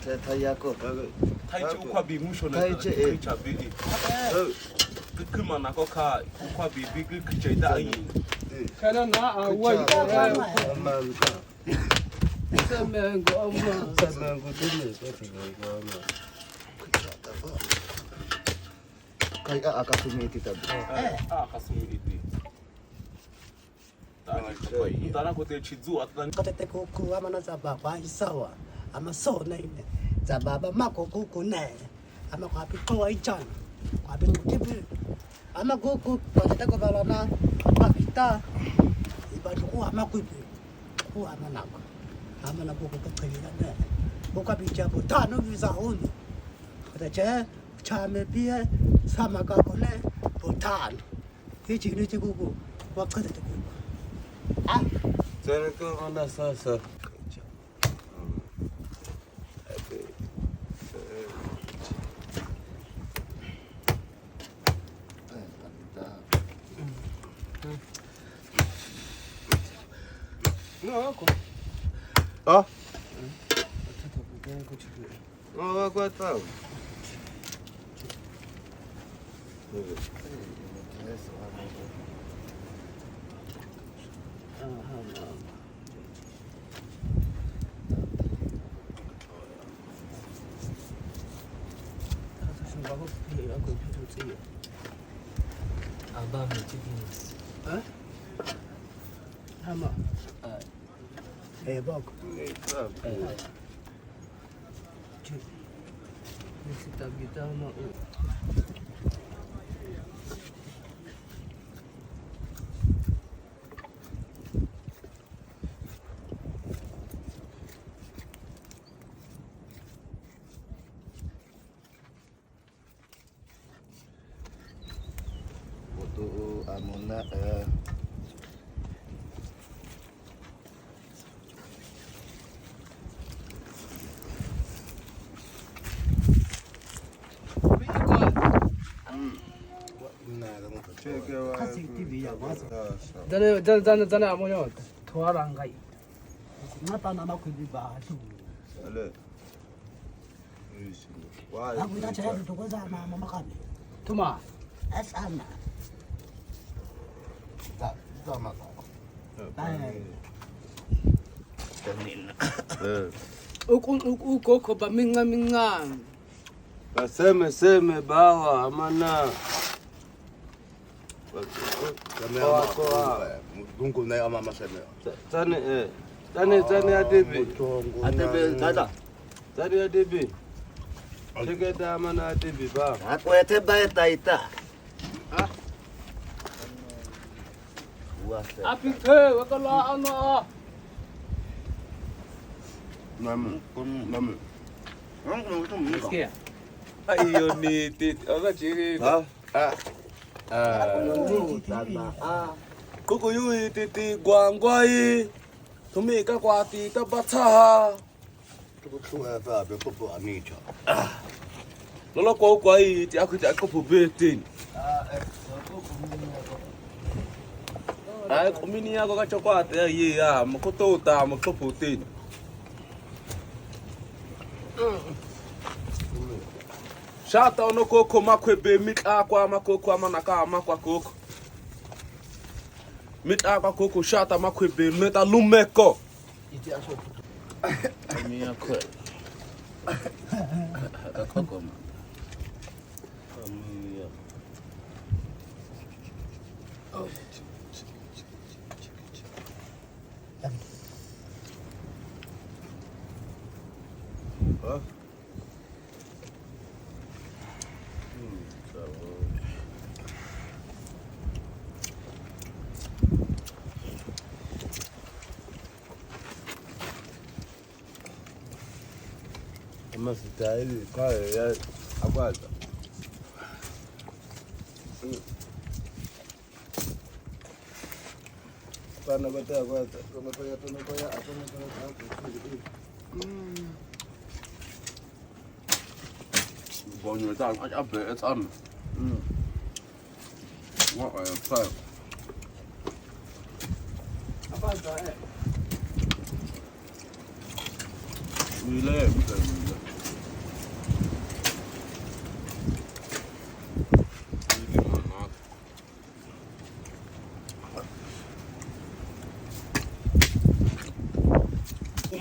타이야코 타이치 우kwa비 무쇼네 타이치 그만 나고 카 우kwa비 비그 그제다 아이 카나 나 아와 세면고 엄마 세면고 되네 kayak akasumi kita akasumi tana ko te chizu atani katete kuku amana zababa isawa amasona ine zababa makuku ne amakwapi ko aichana kwapi kutipi amakuku katete ko balana apita ibadu ku amakwipi ku amanako amana kuku kakhila ne bokabi jabo tano bizahuni katache chame pia sama kakone botan hichi ni chikuku wakatete kuku Sana ko mana sasa. Ah? Oh, aku tahu. 아바미 찍이스 어? 하마 해봐 미스터 비타마 Amuna 자네 아무냐 도와랑 가이 나타 나마 kubi baatu ale why akuta chaya tukoza mama makabi 투마 asana tama uko ba minga seme bawa amana dungu na mama seme tane adebe dada tane adebe tegeda amana adebe ba akwete ba taita apite wakala ana nam Sikia. ayo ni tit aga chiri koko yui titi gwangwai tumika kwati tabatha tukuwa ba be popo anicha lolo ko kwai ti akuti akopo betin ai komini yako ka chokwate ye ya makoto ta makopo tin shata ono koko makwebe mitla kwa makoko amanaka makwa koko mitla kwa koko shata makwebe meta lumeko iti aso ami akwe akoko ma ami Mas daí, qual é agora? Para bater agora, como foi a tua não foi a tua não Bon you down I bet it's on what I am apa dah we live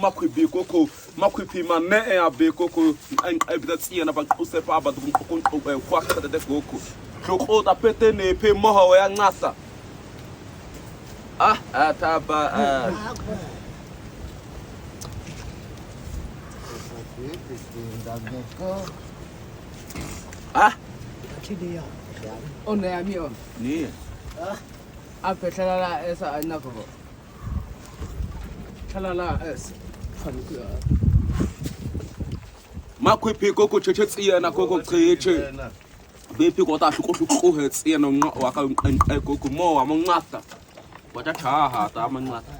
makwibi koko makwipi mane abe koko ebitsi na ba kuse pa ba koko kwa ka de koko joko ta pete ne pe moho ya ngasa ataba Chidia. On est ami on. ni Après chalala esa anako. Chalala es. Fanku. makwipi koko tsetsi na koko tseche bepi kota shuko hetsi na wa ka koko mo wa ngata wa ta ha ta ngata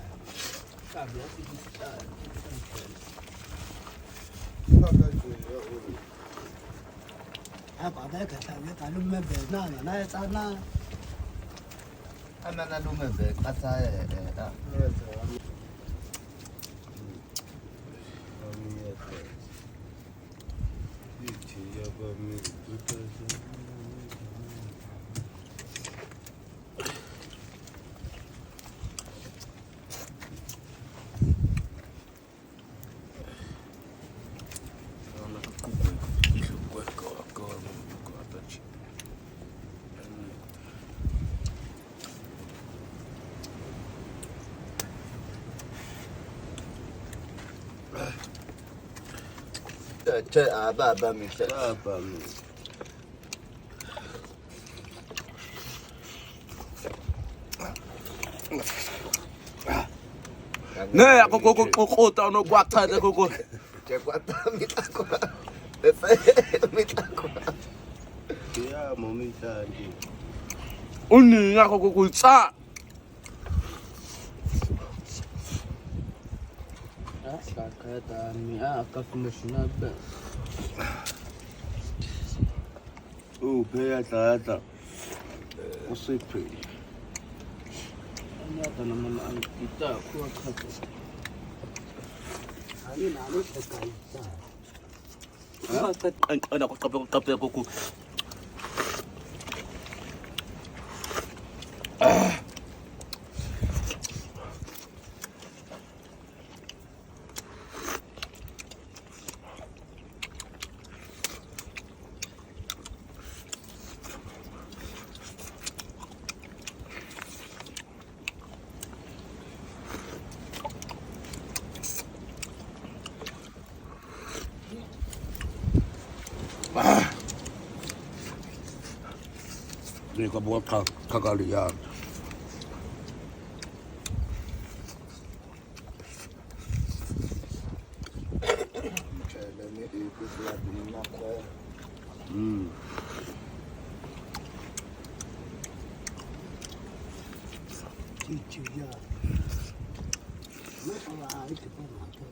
Apa dah kata dia kalau membeli na sana. Amana lumebe kata baba mi ne ya koko ta no kwata de koko che kwata ese mitako ya momita ndi uni ya koko tsa Kata mi akakumshina be. Pheya tata usiphi Anyata na mama kita kwa kata. Ani nalo sekaita. ana ko kape koko ni ka bo kakali ya chele mi ipisa dinakwa Chidia. Mama ai tu pun apa.